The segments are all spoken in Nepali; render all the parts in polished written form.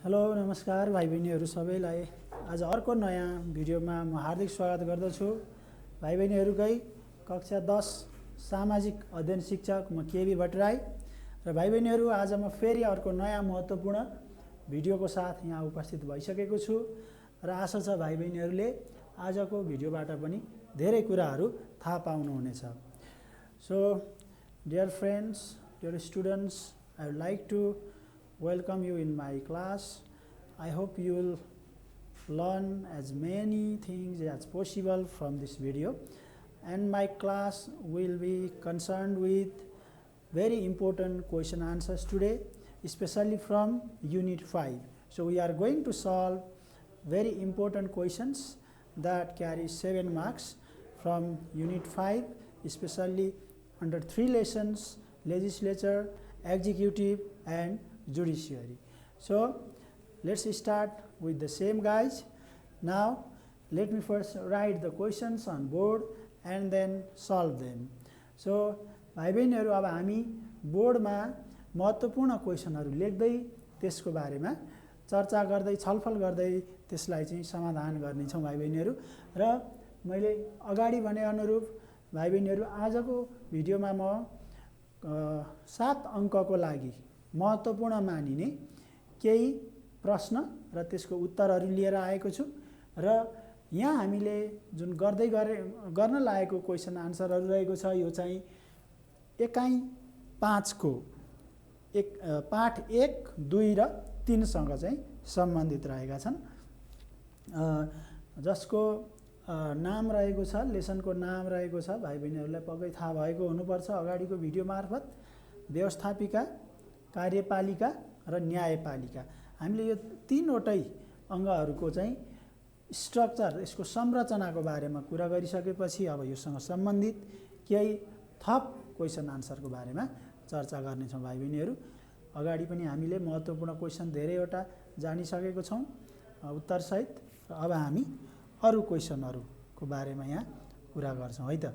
हेलो नमस्कार भाइ बहिनीहरू सबैलाई। आज अर्को नयाँ भिडियोमा म हार्दिक स्वागत गर्दछु। भाइ बहिनीहरूकै कक्षा 10 सामाजिक अध्ययन शिक्षक म केबी भट्टराई र भाइ बहिनीहरू आज म फेरि अर्को नयाँ महत्त्वपूर्ण भिडियोको साथ यहाँ उपस्थित भइसकेको छु र आशा छ भाइ बहिनीहरूले आजको भिडियोबाट पनि धेरै कुराहरू थाहा पाउनुहुनेछ। So dear friends, dear students, I would like to welcome you in my class. I hope you will learn as many things as possible from this video, and my class will be concerned with very important question answers today, especially from unit 5. So we are going to solve very important questions that carry 7 marks from unit 5, especially under 3 lessons: legislature, executive and judiciary. So let's start with the same, guys. Now let me first write the questions on board and then solve them. So भाइ बहिनीहरू अब हामी बोर्डमा महत्त्वपूर्ण क्वेशनहरू लेख्दै त्यसको बारेमा चर्चा गर्दै छलफल गर्दै त्यसलाई चाहिँ समाधान गर्नेछौँ भाइ बहिनीहरू। र मैले अगाडि भने अनुरूप भाइ बहिनीहरू आजको भिडियोमा म 7 अङ्कको लागि महत्त्वपूर्ण मानिने केही प्रश्न र त्यसको उत्तरहरू लिएर आएको छु र यहाँ हामीले जुन गर्न लागेको क्वेशन आन्सरहरू रहेको छ यो चाहिँ एकाइ 5 को पाठ 1, 2 र 3 सँग चाहिँ सम्बन्धित रहेका छन्, जसको नाम रहेको छ, लेसनको नाम रहेको छ, भाइ बहिनीहरूलाई पक्कै थाहा भएको हुनुपर्छ अगाडिको भिडियो मार्फत, व्यवस्थापिका, कार्यपालिका र न्यायपालिका। हामीले यो 3 वटै अङ्गहरूको चाहिँ स्ट्रक्चर, यसको संरचनाको बारेमा कुरा गरिसकेपछि अब योसँग सम्बन्धित केही थप क्वेशन आन्सरको बारेमा चर्चा गर्नेछौँ भाइ बहिनीहरू। अगाडि पनि हामीले महत्त्वपूर्ण क्वेशन धेरैवटा जानिसकेको छौँ उत्तरसहित, र अब हामी अरू क्वेशनहरूको बारेमा यहाँ कुरा गर्छौँ है त।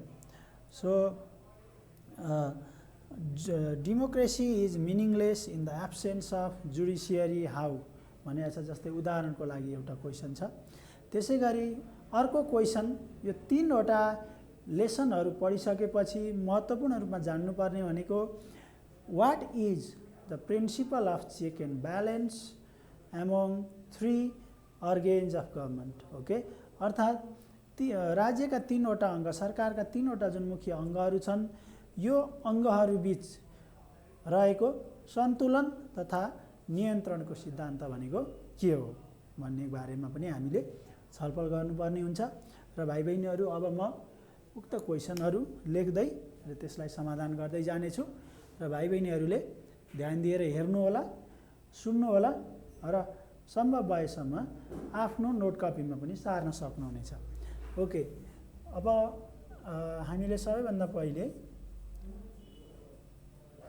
So democracy is meaningless in the absence of judiciary how भनेको छ। जस्तै उदाहरणको लागि एउटा क्वेशन छ। त्यसै गरी अर्को क्वेशन, यो 3 वटा लेसनहरू पढिसकेपछि महत्त्वपूर्ण रूपमा जान्नुपर्ने भनेको what is the principle of check and balance among 3 organs of government. Okay, अर्थात् राज्यका 3 वटा अङ्ग, सरकारका 3 वटा जुन मुख्य अङ्गहरू छन्, यो अङ्गहरू बीच रहेको सन्तुलन तथा नियन्त्रणको सिद्धान्त भनेको के हो भन्ने बारेमा पनि हामीले छलफल गर्नुपर्ने हुन्छ। र भाइ बहिनीहरू अब म उक्त क्वेशनहरू लेख्दै र त्यसलाई समाधान गर्दै जानेछु र भाइ बहिनीहरूले ध्यान दिएर हेर्नुहोला, सुन्नुहोला र सम्भव भएसम्म आफ्नो नोट कपीमा पनि सार्न सक्नुहुनेछ। ओके, अब हामीले सबैभन्दा पहिले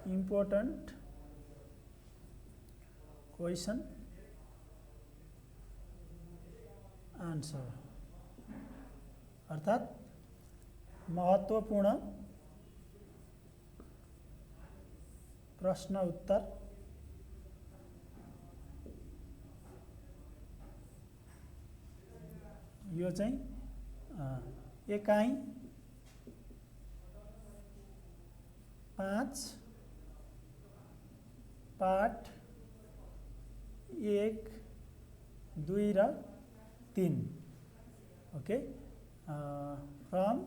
इम्पोर्टेन्ट क्वेशन आन्सर अर्थात् महत्त्वपूर्ण प्रश्न उत्तर यो चाहिँ एकाइ 5 पाठ 1, 2 र 3। Okay, from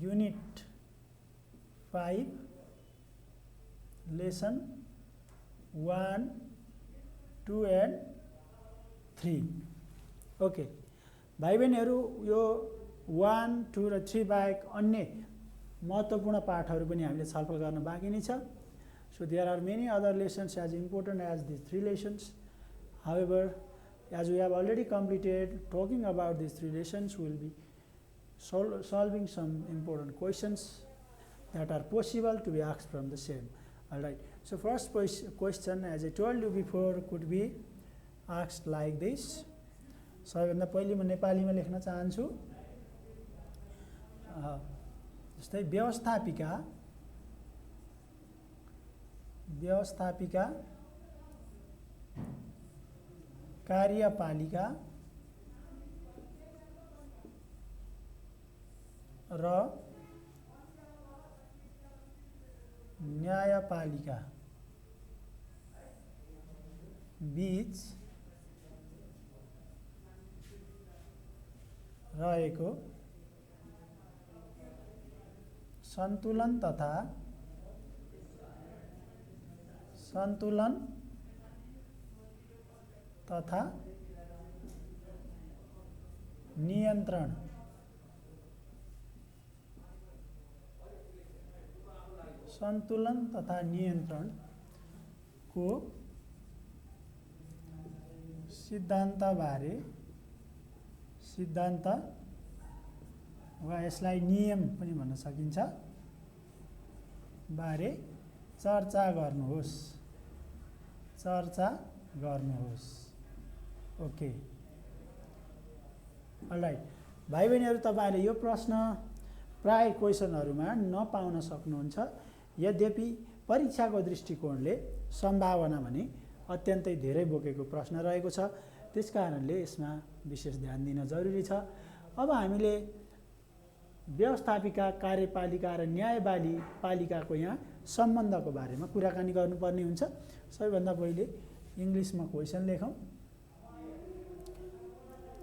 unit 5 lesson 1, 2 and 3। Okay भाइ बहिनीहरू, यो 1, 2 र 3 बाहेक अन्य महत्त्वपूर्ण पाठहरू पनि हामीले छलफल गर्न बाँकी नै छ। So there are many other lessons as important as these 3 lessons. However, as we have already completed talking about these 3 lessons, we will be solving some important questions that are possible to be asked from the same. Alright, so first question, as I told you before, could be asked like this. सबैभन्दा पहिले म नेपालीमा लेख्न चाहन्छु। जस्तै व्यवस्थापिका कार्यपालिका र न्यायपालिका बीच रहेको सन्तुलन तथा नियन्त्रण को सिद्धान्तबारे वा यसलाई नियम पनि भन्न सकिन्छ बारे चर्चा गर्नुहोस् ओके अलराइट भाइ बहिनीहरू तपाईहरुले यो प्रश्न प्राय क्वेशनहरुमा नपाउन सक्नुहुन्छ यद्यपि परीक्षाको दृष्टिकोणले सम्भावना भने अत्यन्तै धेरै बोकेको प्रश्न रहेको छ त्यसकारणले यसमा विशेष ध्यान दिन जरुरी छ अब हामीले व्यवस्थापिका कार्यपालिका र न्यायपालिकाको यहाँ सम्बन्धको बारेमा कुराकानी गर्नुपर्ने हुन्छ सबैभन्दा पहिले इंग्लिशमा क्वेशन लेखौं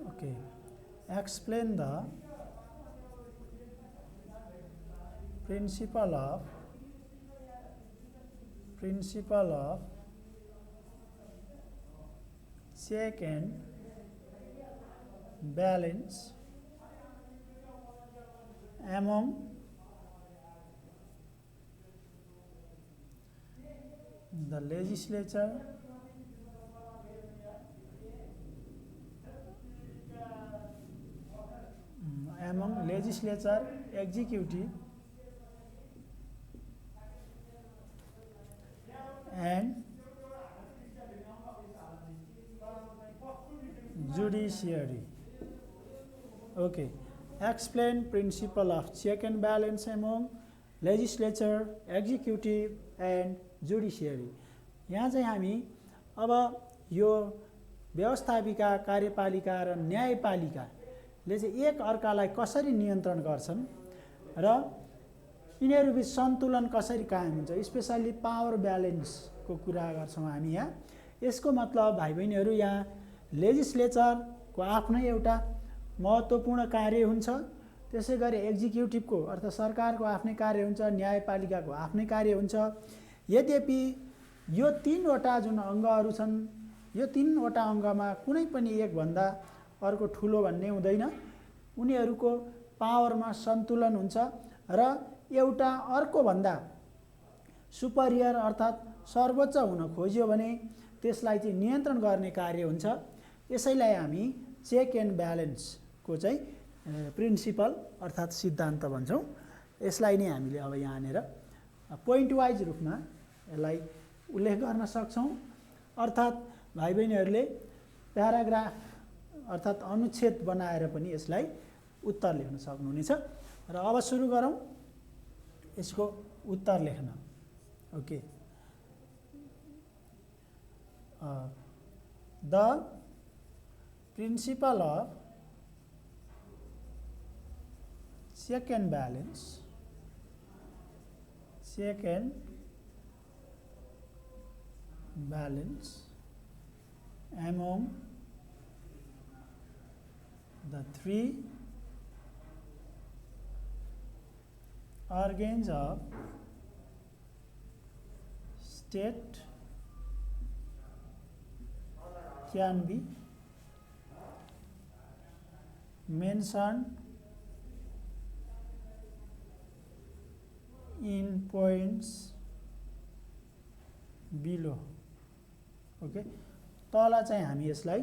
okay explain the principle of check and balance among the legislature executive and judiciary. Okay. Explain principle of check and balance among legislature, executive and judiciary. यहाँ चाहिँ हामी अब यो व्यवस्थापिका कार्यपालिका र न्यायपालिकाले चाहिँ एक अर्कालाई कसरी नियन्त्रण गर्छन् र यिनीहरूबीच सन्तुलन कसरी कायम हुन्छ स्पेशली पावर ब्यालेन्स को कुरा गर्छौं हामी यहाँ यसको मतलब भाइ बहिनीहरू यहाँ लेजिस्लेचर को आफ्नै एउटा महत्त्वपूर्ण कार्य हुन्छ त्यसैगरी एक्जिक्युटिभ को अर्थात सरकारको आफ्नै कार्य हुन्छ न्यायपालिकाको आफ्नै कार्य हुन्छ यद्यपि यो तीनवटा जुन अङ्गहरू छन् यो तीनवटा अङ्गमा कुनै पनि एक भन्दा अर्को ठूलो भन्ने हुँदैन उनीहरूको पावरमा सन्तुलन हुन्छ र एउटा अर्को भन्दा सुपरियर अर्थात सर्वोच्च हुन खोज्यो भने त्यसलाई चाहिँ नियन्त्रण गर्ने कार्य हुन्छ यसैलाई हामी चेक एन्ड ब्यालेन्स को चाहिँ प्रिन्सिपल अर्थात सिद्धान्त भन्छौं यसलाई नै हामीले अब यहाँनेर पोइन्ट वाइज रूपमा यसलाई उल्लेख गर्न सक्छौं अर्थात भाइ बहिनीहरूले प्याराग्राफ अर्थात अनुच्छेद बनाएर पनि यसलाई उत्तर लेख्न सक्नुहुनेछ र अब सुरु गरौं यसको उत्तर लेख्न okay the principle of check and balance among the three organs of state can be mentioned in points below okay तल चाहिँ हामी यसलाई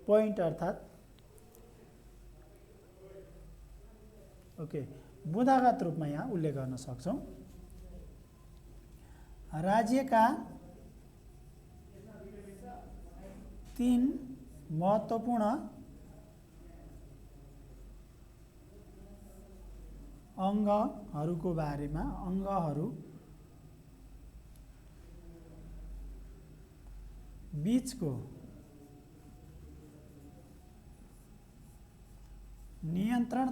पोइन्ट अर्थात ओके बुँदागत रूपमा यहाँ उल्लेख गर्न सक्छौं राज्यका तीन महत्त्वपूर्ण अङ्गहरूको बारेमा अङ्गहरू बीचको नियन्त्रण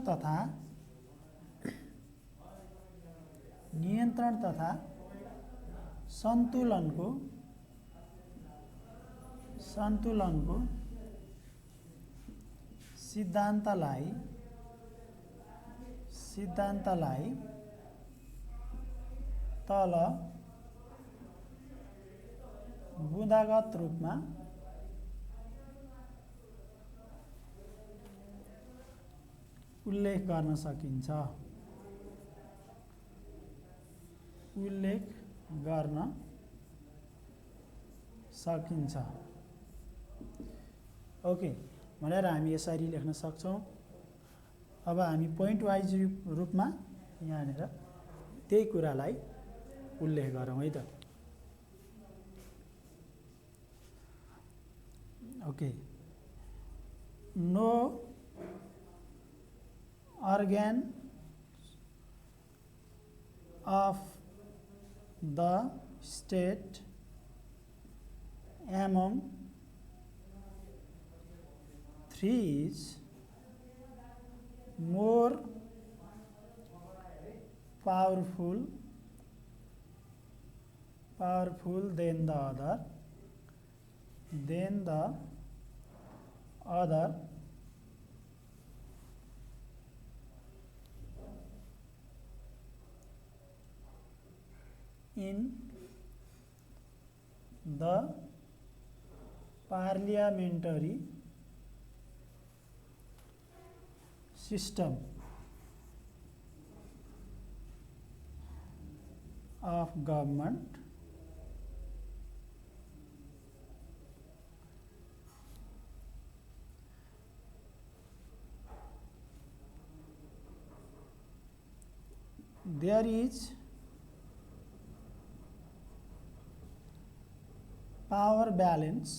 तथा सन्तुलनको सिद्धान्तलाई तल बुँदागत रूपमा उल्लेख गर्न सकिन्छ। ओके, भनेर हामी यसरी लेख्न सक्छौँ। अब हामी पोइन्ट वाइज रूपमा यहाँनिर त्यही कुरालाई उल्लेख गरौँ है त। Okay, no organ of the state among three is more powerful than the other in the parliamentary system of government. There is power balance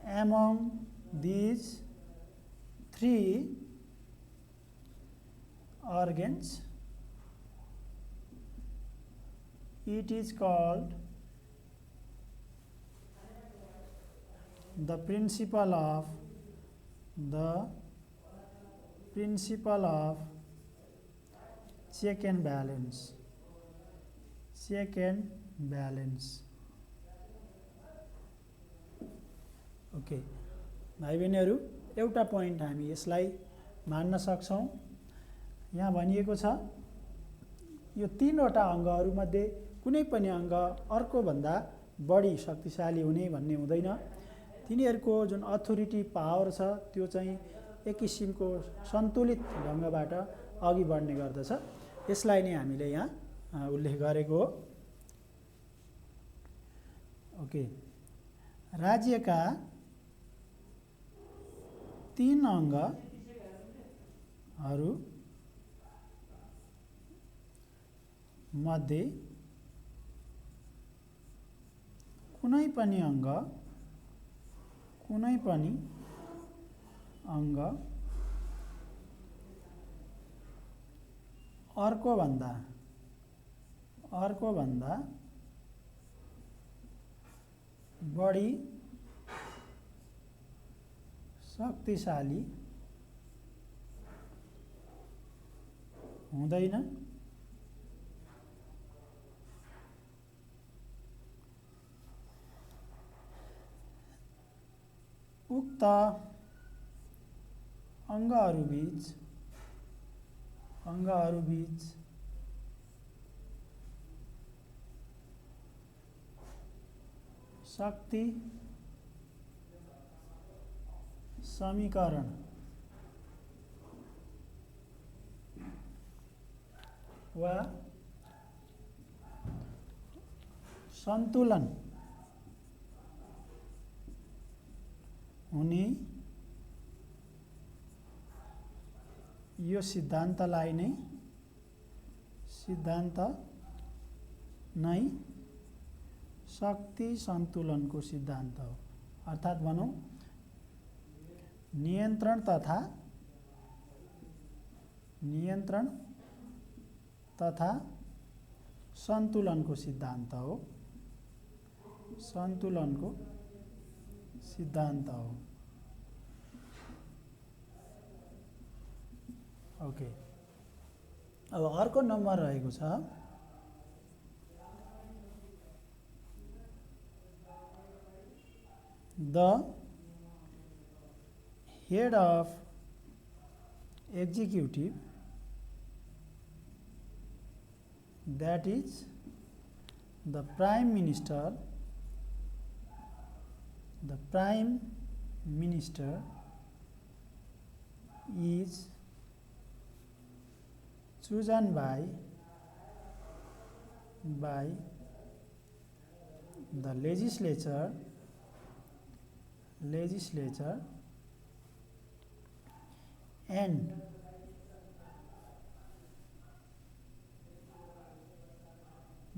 among these three organs. It is called the principle of check and balance. Okay भाइ बहिनीहरू, एउटा पोइन्ट हामी यसलाई मान्न सक्छौँ। यहाँ भनिएको छ यो तीनवटा अङ्गहरूमध्ये कुनै पनि अङ्ग अर्कोभन्दा बढी शक्तिशाली हुने भन्ने हुँदैन। तिनीहरूको जुन अथोरिटी पावर छ त्यो चाहिँ एक किसिमको सन्तुलित ढङ्गबाट अघि बढ्ने गर्दछ। यसलाई नै हामीले यहाँ उल्लेख गरेको हो। ओके, राज्यका तीन अङ्गहरू मध्ये कुनै पनि अङ्ग अर्कोभन्दा बढी शक्तिशाली हुँदैन। उक्त अङ्गहरूबीच शक्ति समीकरण वा सन्तुलन हुने यो सिद्धान्तलाई नै शक्ति सन्तुलनको सिद्धान्त हो। अर्थात् भनौँ नियन्त्रण तथा सन्तुलनको सिद्धान्त हो। सन्तुलनको सिद्धान्त हो। ओके, अब अर्को नम्बर रहेको छ the head of executive, that is the prime minister, is chosen by the legislature and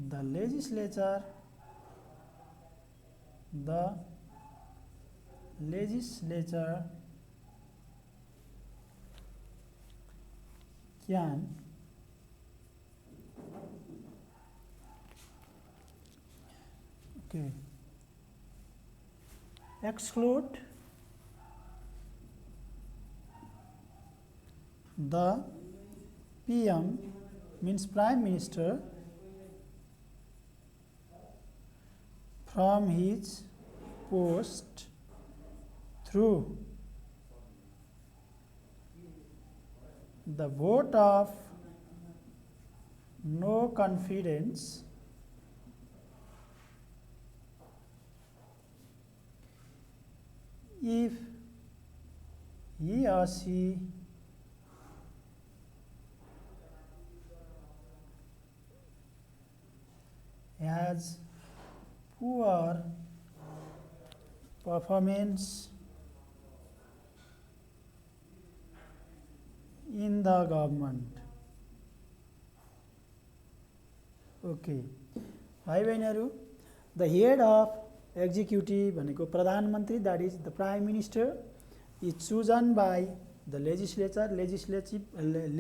the legislature can exclude the PM, means Prime Minister, from his post through the vote of no confidence if he or she has poor performance in the government. Okay भाइ बहिनीहरू, द हेड अफ एक्जिक्युटिभ भनेको प्रधानमन्त्री, that is the prime minister, is chosen by the legislature,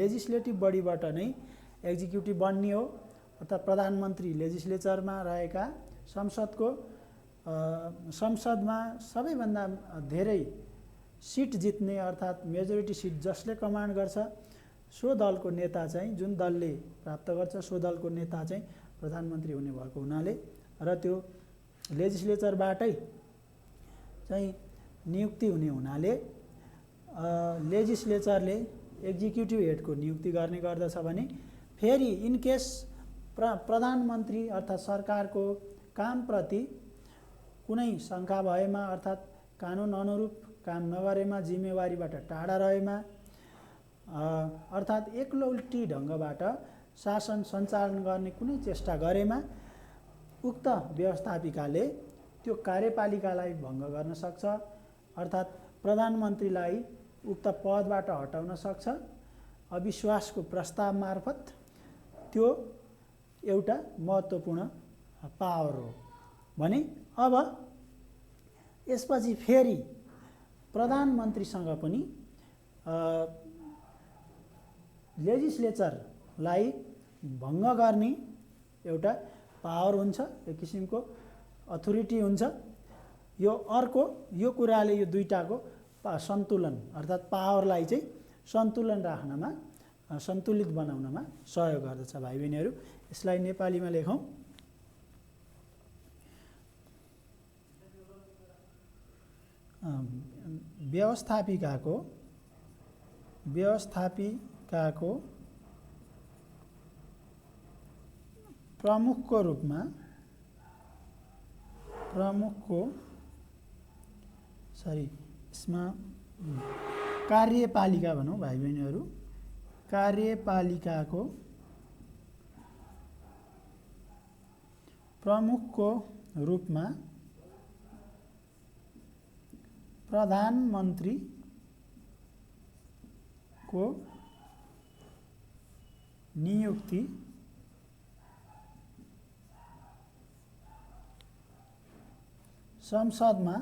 legislative बडीबाट नै एक्जिक्युटिभ बन्ने हो। अर्थात् प्रधानमन्त्री लेजिस्लेचरमा रहेका संसदमा सबैभन्दा धेरै सिट जित्ने, अर्थात् मेजोरिटी सिट जसले कमान्ड गर्छ सो दलको नेता चाहिँ, जुन दलले प्राप्त गर्छ सो दलको नेता चाहिँ प्रधानमन्त्री हुने भएको हुनाले र त्यो लेजिस्लेचरबाटै चाहिँ नियुक्ति हुने हुनाले लेजिस्लेचरले एक्जिक्युटिभ हेडको नियुक्ति गर्ने गर्दछ भने फेरि इनकेस प्रधानमन्त्री अर्थात् सरकारको कामप्रति कुनै शङ्का भएमा, अर्थात् कानुन अनुरूप काम नगरेमा, जिम्मेवारीबाट टाढा रहेमा, अर्थात् एकलौटी ढङ्गबाट शासन सञ्चालन गर्ने कुनै चेष्टा गरेमा उक्त व्यवस्थापिकाले त्यो कार्यपालिकालाई भङ्ग गर्न सक्छ, अर्थात् प्रधानमन्त्रीलाई उक्त पदबाट हटाउन सक्छ अविश्वासको प्रस्ताव मार्फत। त्यो एउटा महत्त्वपूर्ण पावर हो भने अब यसपछि फेरि प्रधानमन्त्रीसँग पनि लेजिस्लेचरलाई भङ्ग गर्ने एउटा पावर हुन्छ, एक किसिमको अथोरिटी हुन्छ। यो अर्को यो कुराले यो दुईटाको सन्तुलन अर्थात् पावरलाई चाहिँ सन्तुलन राख्नमा, सन्तुलित बनाउनमा सहयोग गर्दछ। भाइ बहिनीहरू, यसलाई नेपालीमा लेखौँ। व्यवस्थापिकाको प्रमुखको रूपमा यसमा कार्यपालिका भनौँ भाइ बहिनीहरू, कार्यपालिकाको प्रमुखको रूपमा प्रधानमन्त्रीको नियुक्ति संसदमा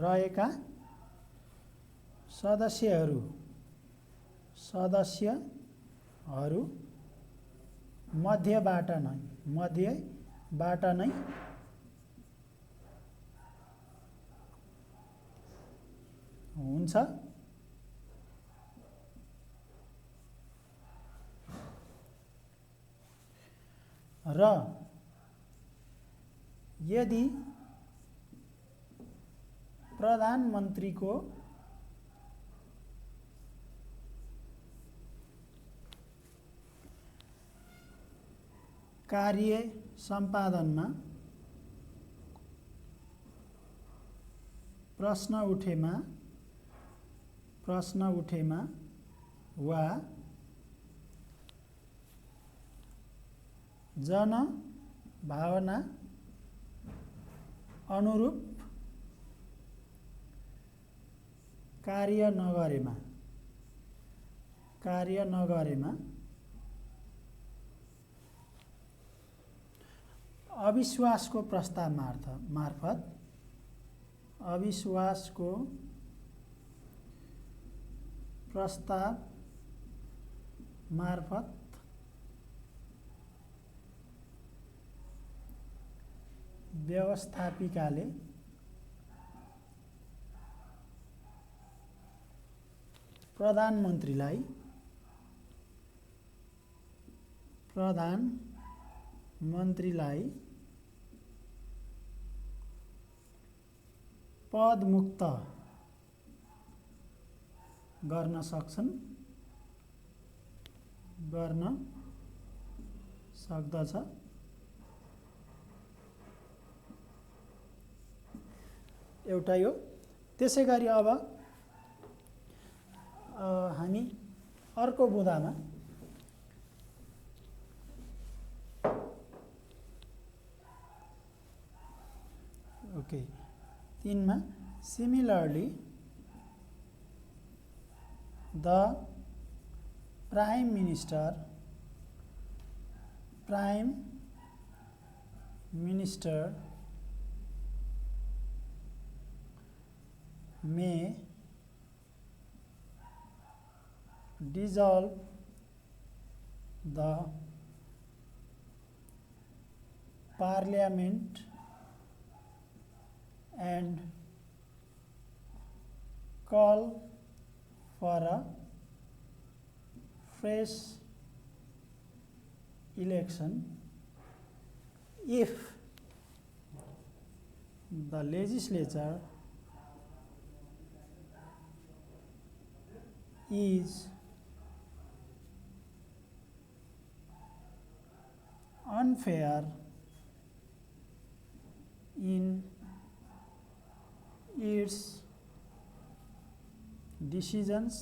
रहेका सदस्यहरू मध्यबाट नै हुन्छ र यदि प्रधानमन्त्रीको कार्य सम्पादनमा प्रश्न उठेमा वा जनभावना अनुरूप कार्य नगरेमा अविश्वासको प्रस्ताव मार्फत व्यवस्थापिकाले प्रधानमन्त्रीलाई पदमुक्त गर्न सक्दछ। एउटा यो। त्यसै गरी अब हामी अर्को बुँदामा ओके 3 मा similarly the prime minister may dissolve the parliament and call for a fresh election if the legislature is unfair in its decisions।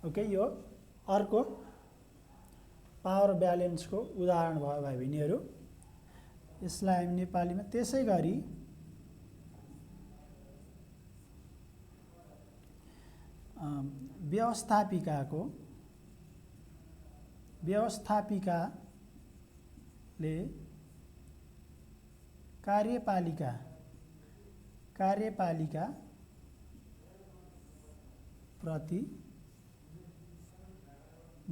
Okay, यो अर्को पावर ब्यालेन्सको उदाहरण भयो भाइ बहिनीहरू। यसलाई हामी नेपालीमा त्यसै गरी व्यवस्थापिकाले कार्यपालिका प्रति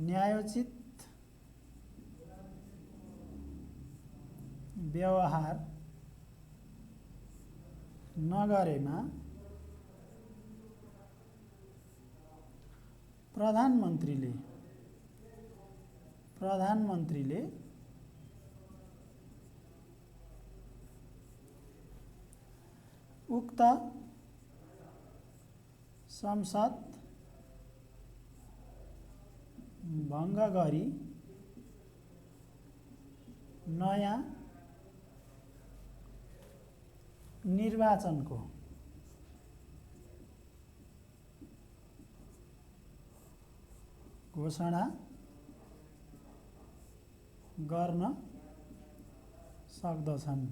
न्यायोचित व्यवहार नगरेमा प्रधानमन्त्रीले उक्त संसद भङ्ग गरी नयाँ निर्वाचनको घोषणा गर्न सक्दछन्।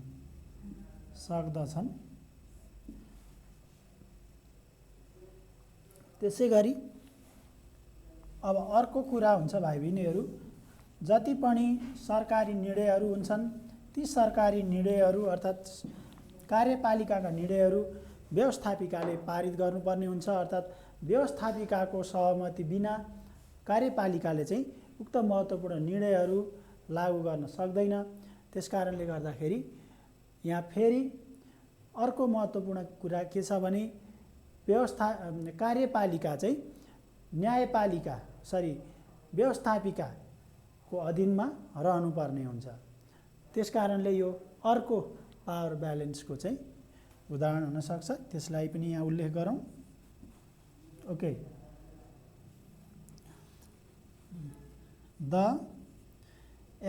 त्यसै गरी अब अर्को कुरा हुन्छ भाइ बहिनीहरू, जति पनि सरकारी निर्णयहरू हुन्छन् ती सरकारी निर्णयहरू अर्थात् कार्यपालिकाका निर्णयहरू व्यवस्थापिकाले पारित गर्नुपर्ने हुन्छ, अर्थात् व्यवस्थापिकाको सहमति बिना कार्यपालिकाले चाहिँ उक्त महत्त्वपूर्ण निर्णयहरू लागू गर्न सक्दैन। त्यसकारणले गर्दाखेरि यहाँ फेरि अर्को महत्त्वपूर्ण कुरा के छ भने कार्यपालिका चाहिँ व्यवस्थापिकाको अधीनमा रहनुपर्ने हुन्छ। त्यसकारणले यो अर्को पावर ब्यालेन्सको चाहिँ उदाहरण हुन सक्छ, त्यसलाई पनि यहाँ उल्लेख गरौँ। Okay, the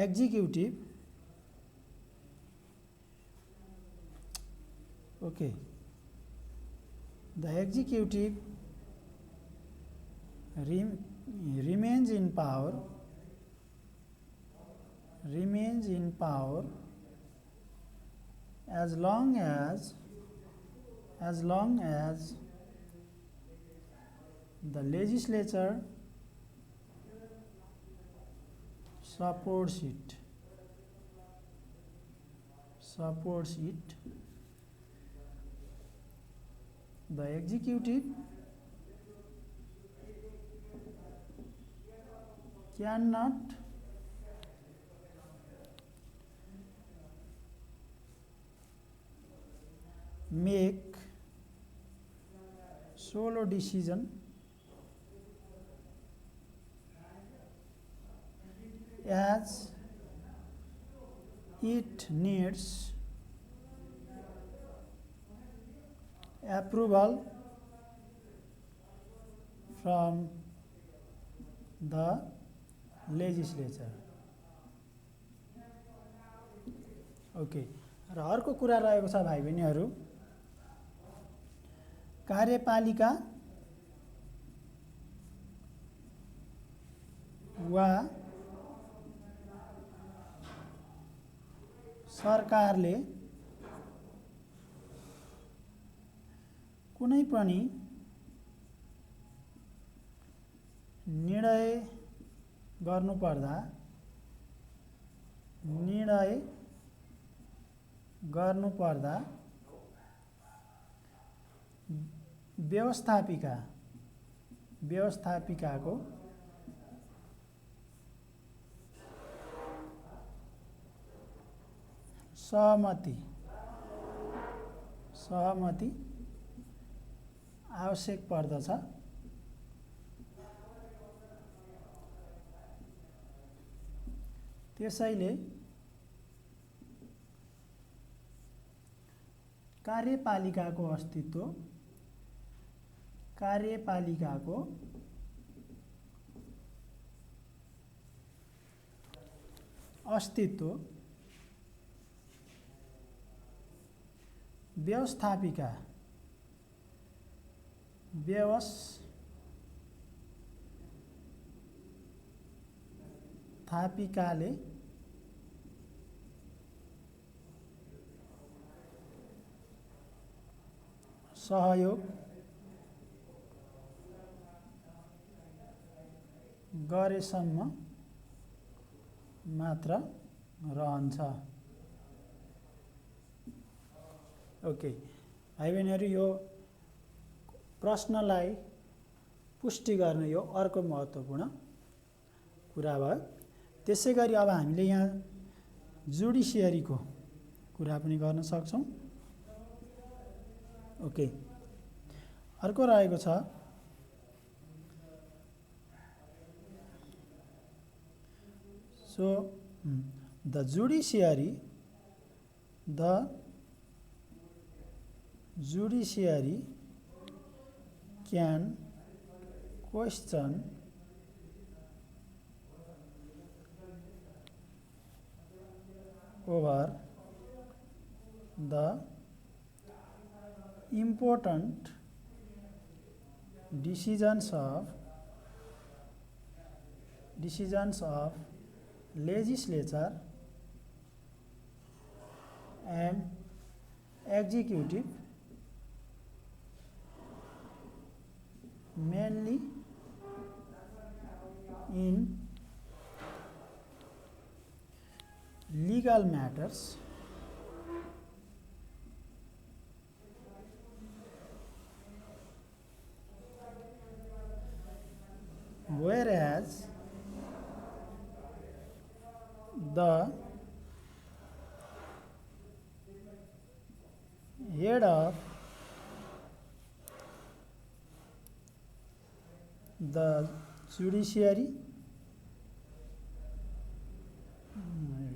executive remains in power as long as the legislature supports it. The executive cannot make solo decision as it needs approval from the legislature. Okay, र अर्को कुरा रहेको छ भाइ बहिनीहरू, कार्यपालिका वा सरकारले कुनै पनि निर्णय गर्नुपर्दा व्यवस्थापिकाको सहमति आवश्यक पर्दछ। त्यसैले कार्यपालिकाको अस्तित्व व्यवस्थापिकाले सहयोग गरेसम्म मात्र रहन्छ। ओके भाइ बहिनीहरू, यो प्रश्नलाई पुष्टि गर्ने यो अर्को महत्त्वपूर्ण कुरा भयो। त्यसै गरी अब हामीले यहाँ जुडिसियरीको कुरा पनि गर्न सक्छौँ। ओके, अर्को रहेको छ the judiciary can question over the important decisions of legislature and executive, mainly in legal matters the head of the judiciary,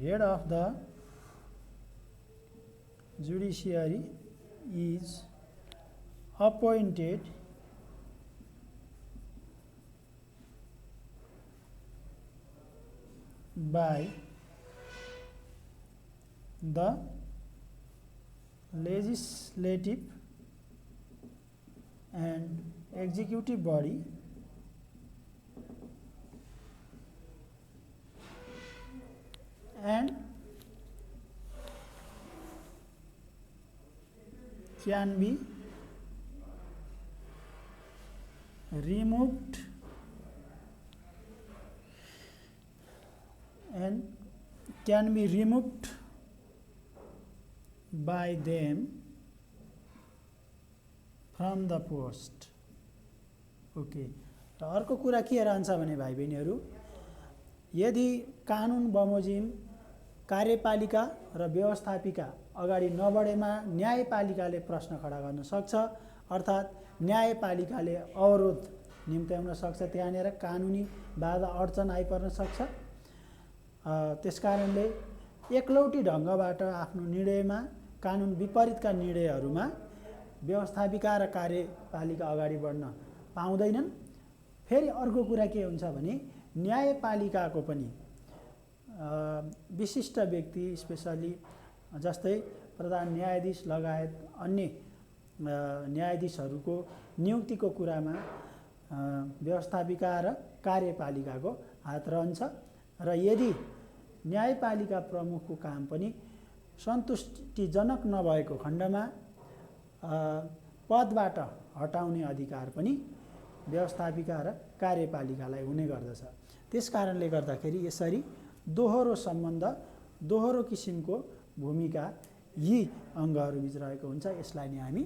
head of the judiciary is appointed by the legislative and executive body and can be removed by them from the post. Okay, र अर्को कुरा के रहन्छ भने भाइ बहिनीहरू, यदि कानुन बमोजिम कार्यपालिका र व्यवस्थापिका अगाडि नबढेमा न्यायपालिकाले प्रश्न खडा गर्न सक्छ, अर्थात् न्यायपालिकाले अवरोध निम्त्याउन सक्छ, त्यहाँनिर कानुनी बाधा अडचन आइपर्न सक्छ। त्यसकारणले एकलौटी ढङ्गबाट आफ्नो निर्णयमा कानुन विपरीतका निर्णयहरूमा व्यवस्थापिका र कार्यपालिका अगाडि बढ्न पाउँदैनन्। फेरि अर्को कुरा के हुन्छ भने न्यायपालिकाको पनि विशिष्ट व्यक्ति स्पेसली जस्तै प्रधान न्यायाधीश लगायत अन्य न्यायाधीशहरूको नियुक्तिको कुरामा व्यवस्थापिका र कार्यपालिकाको हात रहन्छ र यदि न्यायपालिका प्रमुखको काम पनि सन्तुष्टिजनक नभएको खण्डमा पदबाट हटाउने अधिकार पनि व्यवस्थापिका र कार्यपालिकालाई हुने गर्दछ। त्यसकारणले गर्दाखेरि यसरी दोहोरो सम्बन्ध, दोहोरो किसिमको भूमिका यी अङ्गहरूबीच रहेको हुन्छ। यसलाई नै हामी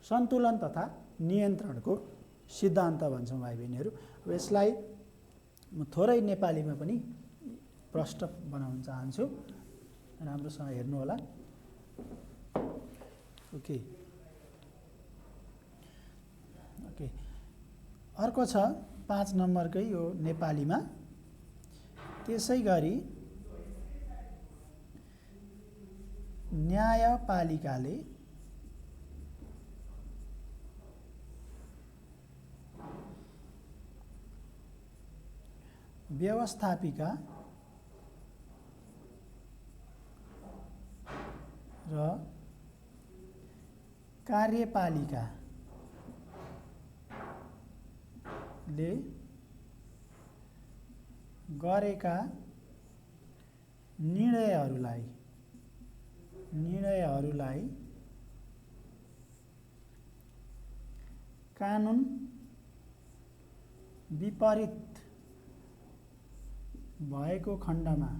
सन्तुलन तथा नियन्त्रणको सिद्धान्त भन्छौँ भाइ बहिनीहरू। अब यसलाई म थोरै नेपालीमा पनि प्रष्ट बनाउन चाहन्छु, राम्रोसँग हेर्नु होला। ओके, अर्को छ 5 नम्बरकै यो नेपालीमा। त्यसै गरी न्यायपालिकाले व्यवस्थापिका र कार्यपालिकाले गरेका निर्णयहरूलाई कानुन विपरीत भएको खण्डमा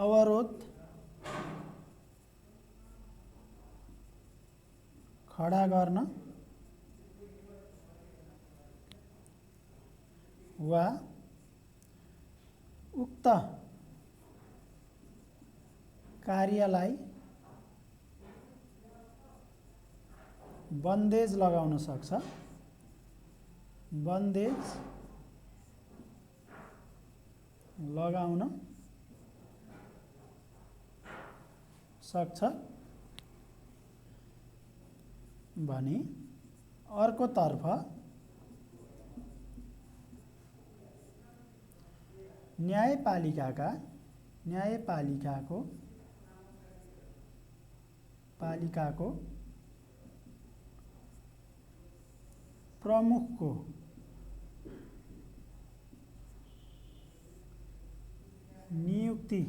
अवरोध खडा गर्न वा उक्त कार्यलाई बन्देज लगाउन सक्छ, भने अर्कोतर्फ न्यायपालिकाको प्रमुखको नियुक्ति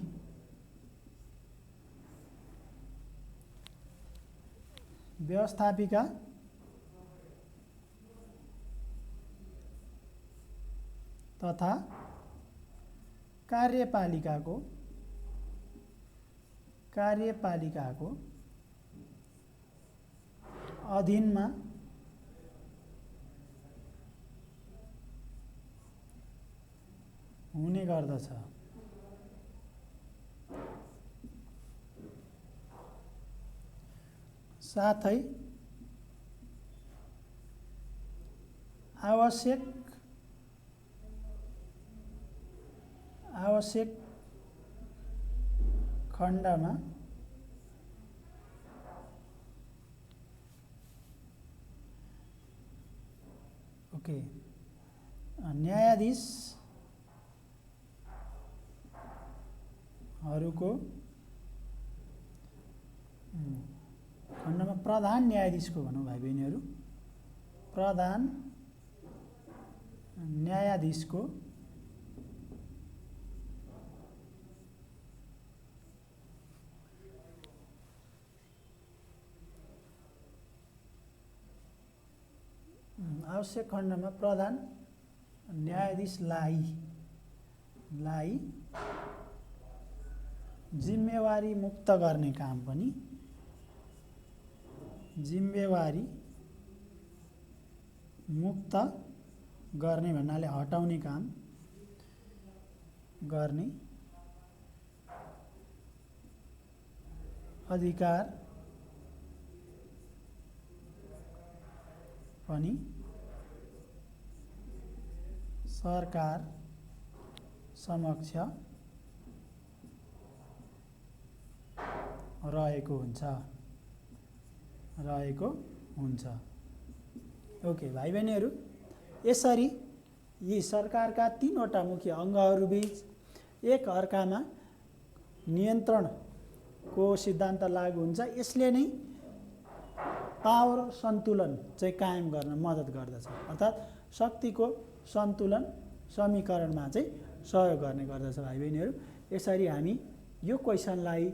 व्यवस्थापिका तथा कार्यपालिकाको अधीनमा हुने गर्दछ। साथै आवश्यक खण्डमा न्यायाधीशहरूको खण्डमा प्रधान न्यायाधीशको भनौँ भाइ बहिनीहरू, प्रधान न्यायाधीशको आवश्यक खण्डमा प्रधान न्यायाधीशलाई जिम्मेवारी मुक्त गर्ने काम पनि जिम्मेवारी मुक्त गर्ने भन्नाले हटाउने काम गर्ने अधिकार पनि सरकार समक्ष रहेको हुन्छ। ओके भाइ बहिनीहरू, यसरी यी सरकारका तीनवटा मुख्य अङ्गहरूबीच एक अर्कामा नियन्त्रणको सिद्धान्त लागू हुन्छ। यसले नै पावर सन्तुलन चाहिँ कायम गर्न मद्दत गर्दछ, अर्थात् शक्तिको सन्तुलन समीकरणमा चाहिँ सहयोग गर्ने गर्दछ भाइ बहिनीहरू। यसरी हामी यो क्वेसनलाई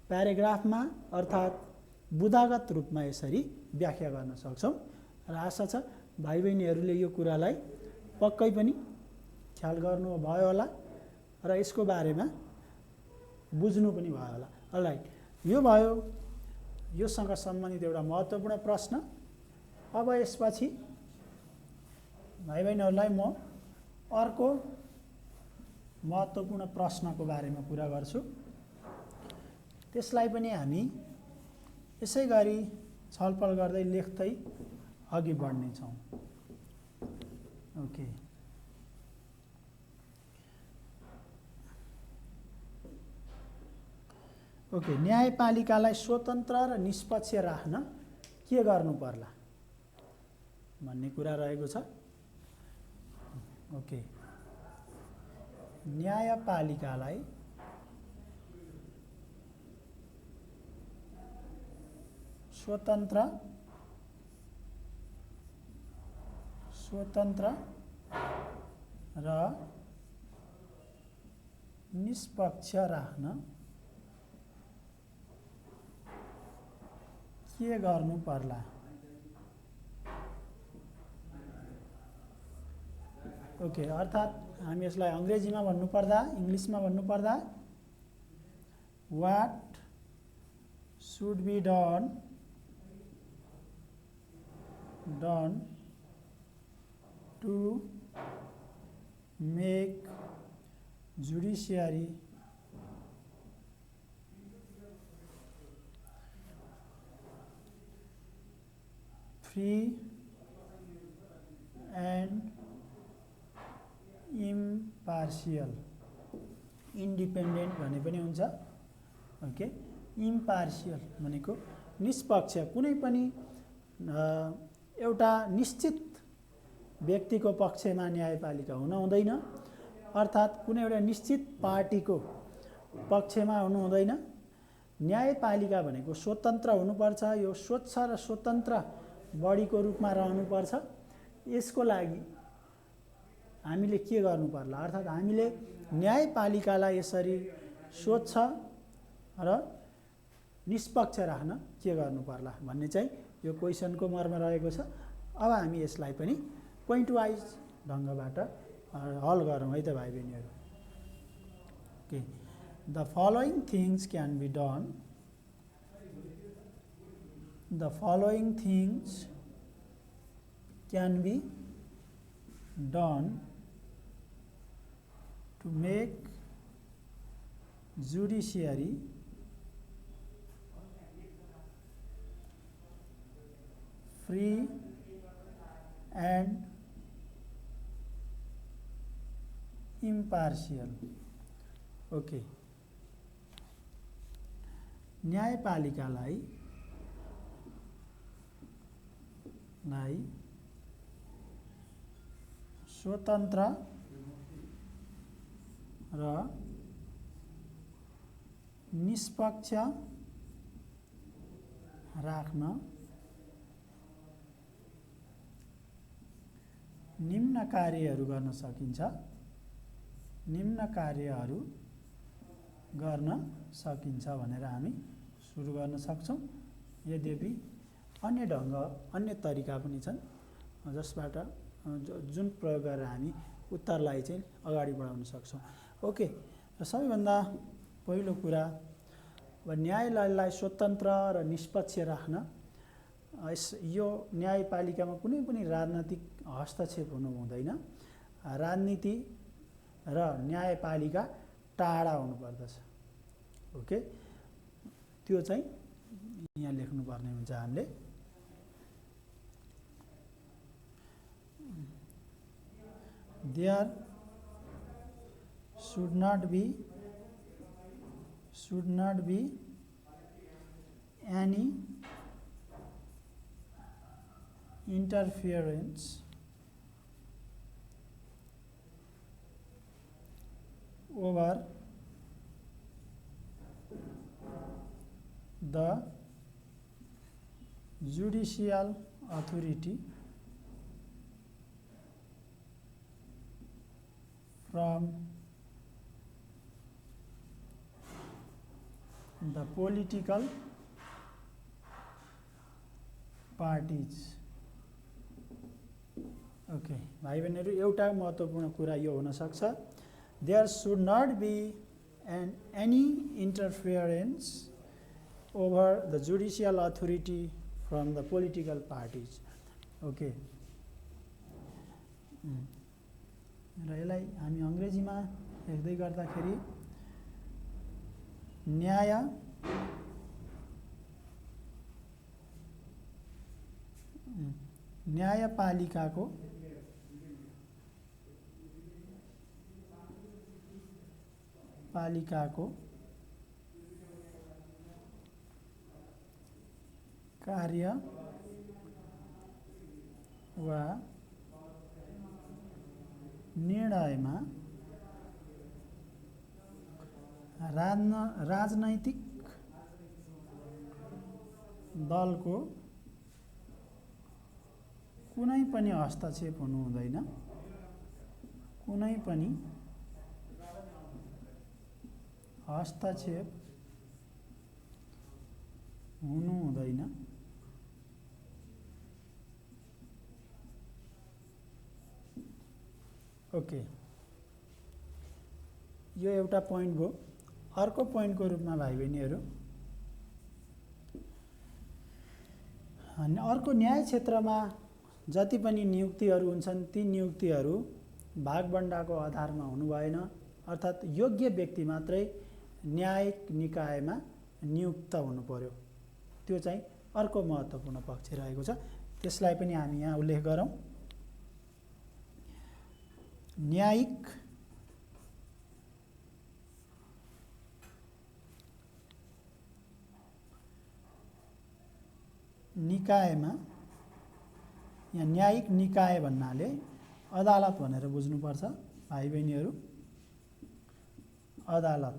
प्याराग्राफमा अर्थात् बुदागत रूपमा यसरी व्याख्या गर्न सक्छौँ र आशा छ भाइ बहिनीहरूले यो कुरालाई पक्कै पनि ख्याल गर्नुभयो होला र यसको बारेमा बुझ्नु पनि भयो होला। अलराइट, यो भयो योसँग सम्बन्धित एउटा महत्त्वपूर्ण प्रश्न। अब यसपछि भाइ बहिनीहरूलाई म अर्को महत्त्वपूर्ण प्रश्नको बारेमा कुरा गर्छु। त्यसलाई पनि हामी यसै गरी छलफल गर्दै लेख्दै अघि बढ्नेछौँ। ओके, न्यायपालिकालाई स्वतन्त्र र निष्पक्ष राख्न के गर्नु पर्ला भन्ने कुरा रहेको छ। ओके, न्यायपालिकालाई स्वतन्त्र र निष्पक्ष राख्न के गर्नु पर्ला? ओके, अर्थात् हामी यसलाई अङ्ग्रेजीमा भन्नुपर्दा, इङ्ग्लिसमा भन्नुपर्दा what should be done to make judiciary free and impartial, independent भने पनि हुन्छ। ओके, इम्पार्सियल भनेको निष्पक्ष, कुनै पनि एउटा निश्चित व्यक्तिको पक्षमा न्यायपालिका हुन हुँदैन, अर्थात् कुनै एउटा निश्चित पार्टीको पक्षमा हुनु हुँदैन। न्यायपालिका भनेको स्वतन्त्र हुनुपर्छ, यो स्वच्छ र स्वतन्त्र बडीको रूपमा रहनुपर्छ। यसको लागि हामीले के गर्नु पर्ला, अर्थात् हामीले न्यायपालिकालाई यसरी स्वच्छ र निष्पक्ष राख्न के गर्नु पर्ला भन्ने चाहिँ यो क्वेसनको मर्म रहेको छ। अब हामी यसलाई पनि पोइन्ट वाइज ढङ्गबाट हल गरौँ है त भाइ बहिनीहरू। Okay, the following things can be done the following things can be done to make judiciary free and impartial. Okay, न्यायपालिकालाई स्वतन्त्र र निष्पक्ष राख्न निम्न कार्यहरू गर्न सकिन्छ। भनेर हामी सुरु गर्न सक्छौं। यद्यपि अन्य ढंग, अन्य तरिका पनि छन् जसबाट जुन प्रयोग गरेर हामी उत्तरलाई चाहिँ अगाडि बढाउन सक्छौं। ओके, र सबैभन्दा पहिलो कुरा, न्यायालयलाई स्वतन्त्र र निष्पक्ष राख्न, यो न्यायपालिकामा कुनै पनि राजनीतिक हस्तक्षेप हुनु हुँदैन। राजनीति र न्यायपालिका टाढा हुनुपर्दछ। ओके, त्यो चाहिँ यहाँ लेख्नुपर्ने हुन्छ हामीले। There should not be any interference over the judicial authority from the political parties. Okay, भाइ बहिनीहरु, एउटा महत्त्वपूर्ण कुरा यो हुन सक्छ, there should not be any interference over the judicial authority from the political parties. Okay, र यसलाई हामी अंग्रेजीमा लेख्दै गर्दाखेरि न्यायपालिकाको कार्य वा निर्णयमा राजनैतिक दलको कुनै पनि हस्तक्षेप हुनु हुँदैन। कुनै पनि हस्तक्षेप हुनु हुँदैन। ओके, यो एउटा पोइन्ट भयो। अर्को पोइन्टको रूपमा भाइ बहिनीहरु, अर्को न्याय क्षेत्रमा जति पनि नियुक्तिहरू हुन्छन् ती नियुक्तिहरू भागबण्डाको आधारमा हुनु भएन, अर्थात् योग्य व्यक्ति मात्रै न्यायिक निकायमा नियुक्त हुनु पर्यो। त्यो चाहिँ अर्को महत्त्वपूर्ण पक्ष रहेको छ, त्यसलाई पनि हामी यहाँ उल्लेख गरौँ। न्यायिक निकायमा, यहाँ न्यायिक निकाय भन्नाले अदालत भनेर बुझ्नुपर्छ भाइ बहिनीहरु। अदालत,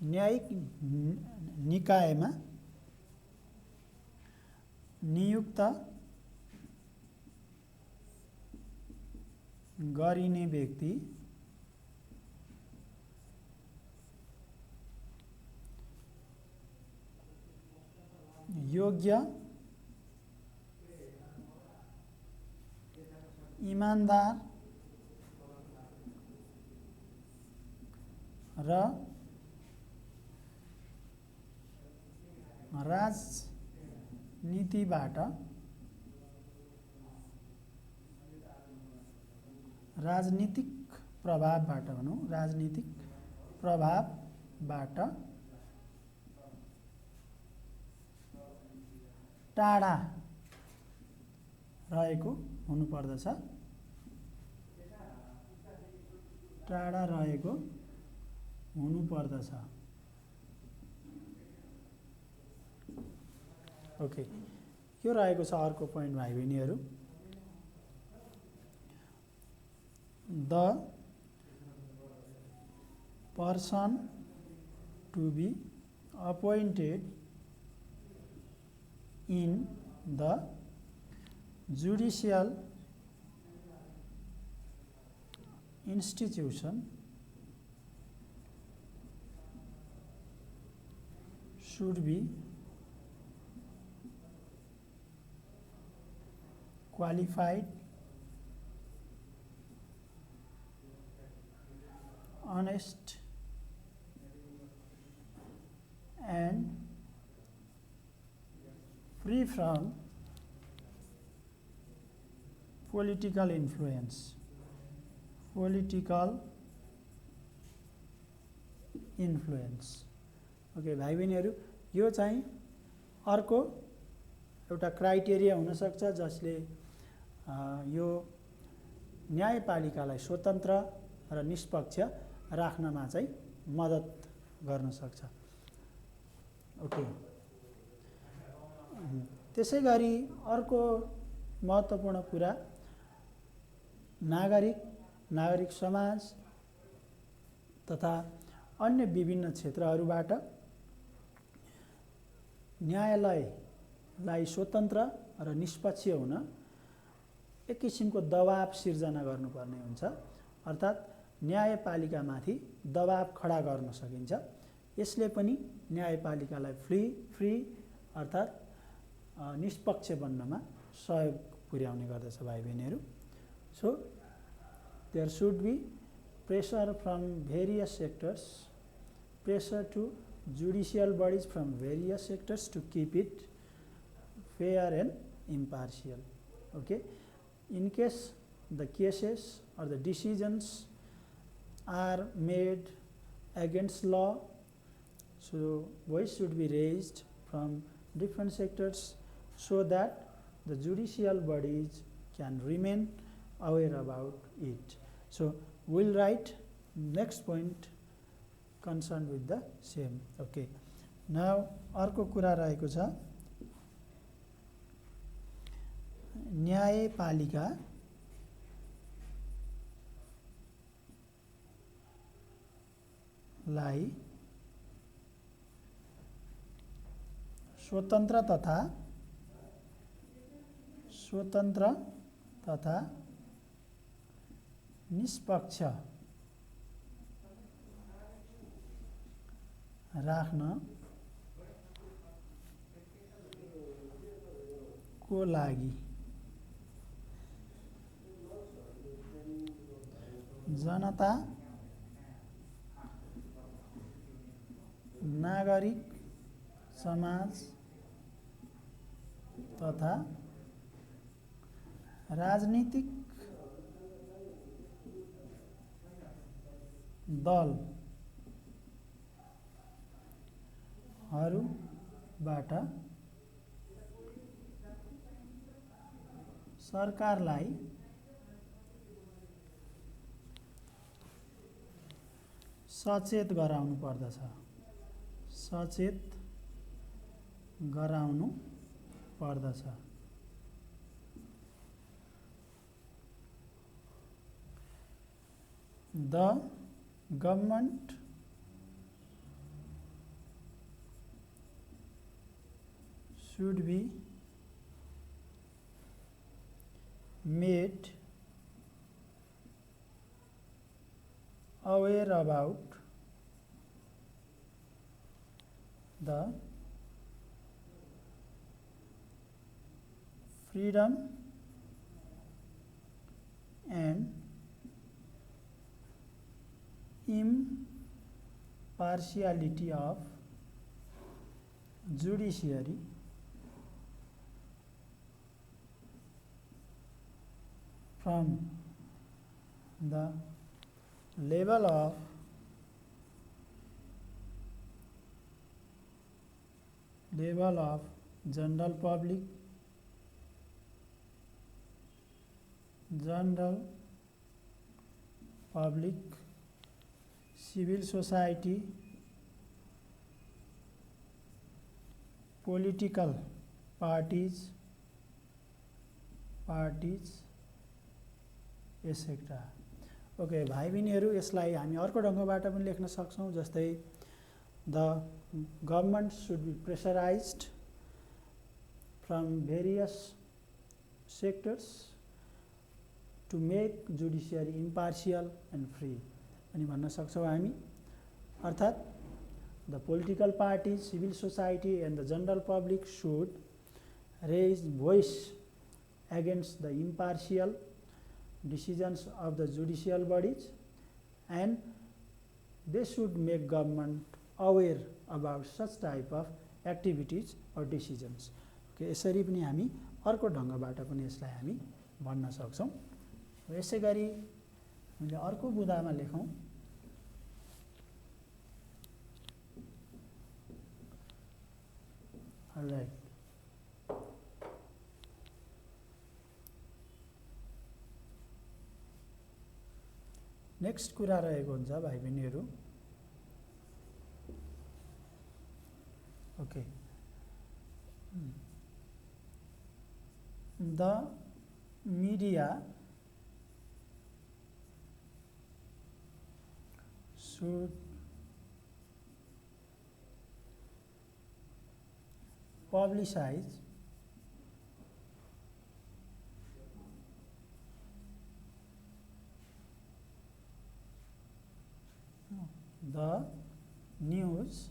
न्यायिक निकायमा नियुक्त गरिने व्यक्ति योग्य, ईमानदार र नीतिबाट राजनीतिक प्रभावबाट भनौँ राजनीतिक प्रभावबाट टाढा रहेको हुनुपर्दछ टाढा रहेको हुनुपर्दछ ओके यो रहेको छ अर्को पोइन्ट भाइ बहिनीहरू the person to be appointed in the judicial institution should be qualified, honest and free from political influence. Okay भाइ बहिनीहरू यो चाहिँ अर्को एउटा क्राइटेरिया हुनसक्छ जसले यो न्यायपालिकालाई स्वतन्त्र र निष्पक्ष राख्नमा चाहिँ मद्दत गर्न सक्छ ओके त्यसैगरी अर्को महत्त्वपूर्ण कुरा नागरिक समाज तथा अन्य विभिन्न क्षेत्रहरूबाट न्यायालयलाई स्वतन्त्र र निष्पक्ष हुन एक किसिमको दबाब सिर्जना गर्नुपर्ने हुन्छ अर्थात् न्यायपालिकामाथि दबाब खडा गर्न सकिन्छ यसले पनि न्यायपालिकालाई फ्री अर्थात् निष्पक्ष बन्नमा सहयोग पुर्याउने गर्दछ भाइ बहिनीहरू so there should be pressure from various sectors, pressure to judicial bodies from various sectors to keep it fair and impartial. Okay, in case the cases or the decisions are made against law, so voice should be raised from different sectors so that the judicial bodies can remain aware about it. So we'll write next point concerned with the same. Okay, now अर्को कुरा रहेको छ न्यायपालिकालाई स्वतन्त्र तथा निष्पक्ष राख्न को लागि जनता नागरिक समाज तथा राजनीतिक दलहरूबाट सरकारलाई सचेत गराउनु पर्दछ The government should be made aware about the freedom and impartiality of judiciary from the level of general public, civil society, political parties, etc. Okay भाइ बहिनीहरू, यसलाई हामी अर्को ढङ्गबाट पनि लेख्न सक्छौँ, जस्तै the government should be pressurised from various sectors to make judiciary impartial and free अनि भन्न सक्छौँ हामी। अर्थात् the political party, civil society and the general public should raise voice against the impartial decisions of the judicial bodies, and they should make government aware about such type of activities or decisions. Okay, यसरी पनि हामी अर्को ढङ्गबाट पनि यसलाई हामी भन्न सक्छौँ। यसै गरी हामीले अर्को बुँदामा लेखौँ। अलराइट, नेक्स्ट कुरा रहेको हुन्छ भाइ बहिनीहरू। Okay, the media should publicize the news.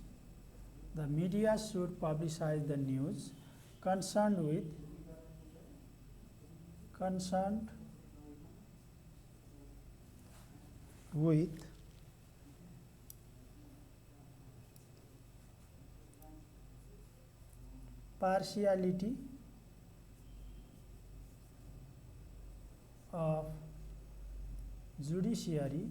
The media should publicize the news concerned with partiality of judiciary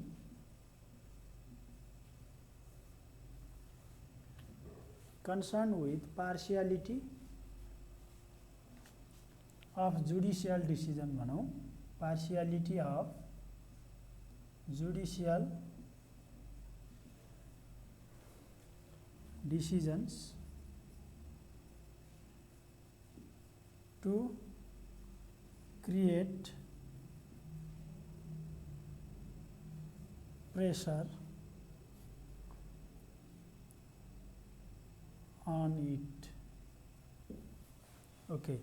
of judicial decision भनौँ, partiality of judicial decisions to create pressure on it. Okay,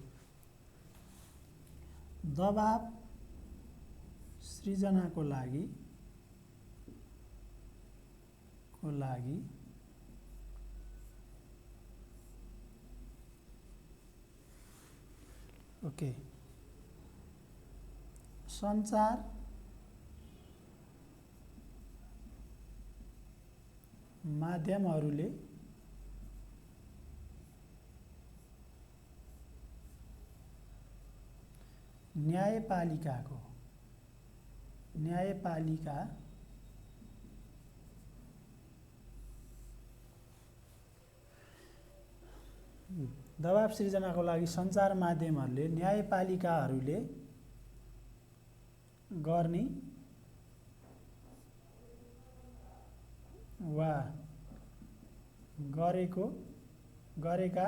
दबाव सृजनाको लागि ओके, सञ्चार माध्यमहरूले न्यायपालिका दबाव सृजनाको लागि सञ्चार माध्यमहरूले न्यायपालिकाहरूले गर्ने वा गरेका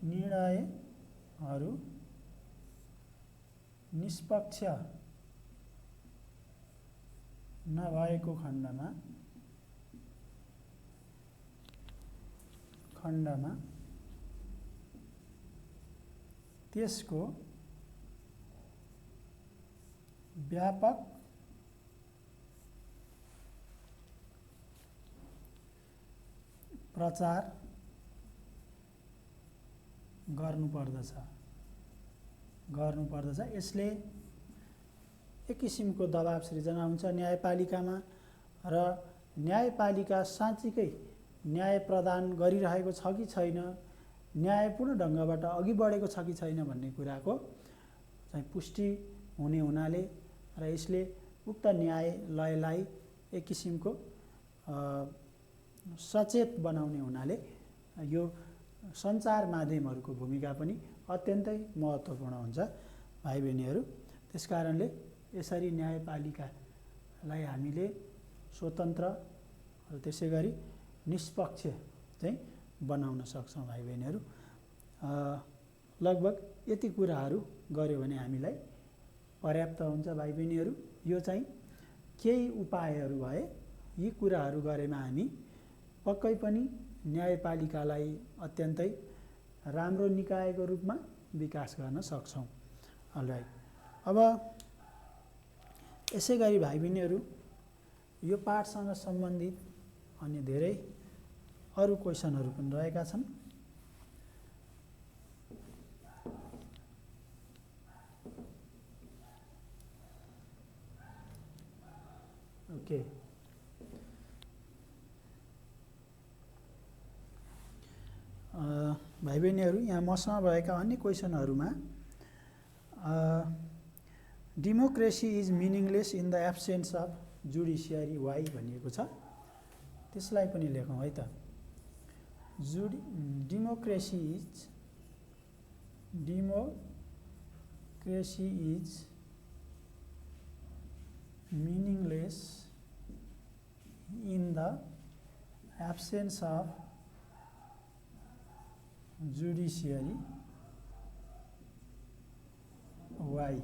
निर्णयहरू निष्पक्ष नभएको खण्डमा त्यसको व्यापक प्रचार गर्नुपर्दछ। यसले एक किसिमको दबाव सृजना हुन्छ न्यायपालिकामा, र न्यायपालिका साँच्चीकै न्याय प्रदान गरिरहेको छ कि छैन, न्यायपूर्ण ढङ्गबाट अघि बढेको छ कि छैन भन्ने कुराको चाहिँ पुष्टि हुने हुनाले र यसले उक्त न्यायालयलाई एक किसिमको सचेत बनाउने हुनाले यो सञ्चार माध्यमहरूको भूमिका पनि अत्यन्तै महत्त्वपूर्ण हुन्छ भाइ बहिनीहरू। त्यसकारणले यसरी न्यायपालिकालाई हामीले स्वतन्त्र र त्यसै गरी निष्पक्ष चाहिँ बनाउन सक्छौँ भाइ बहिनीहरू। लगभग यति कुराहरू गर्यो भने हामीलाई पर्याप्त हुन्छ भाइ बहिनीहरू। यो चाहिँ केही उपायहरू भए, यी कुराहरू गरेमा हामी पक्कै पनि न्यायपालिकालाई अत्यन्तै राम्रो निकायको रूपमा विकास गर्न सक्छौँ। अलराइट, अब यसै गरी भाइ बहिनीहरू यो पाठसँग सम्बन्धित अन्य धेरै अरू क्वेसनहरू पनि रहेका छन्। ओके, भाइ बहिनीहरू यहाँ मसँग भएका अन्य क्वेसनहरूमा democracy is meaningless in the absence of judiciary why भनिएको छ, त्यसलाई पनि लेखौँ है त। Democracy is meaningless in the absence of judiciary why?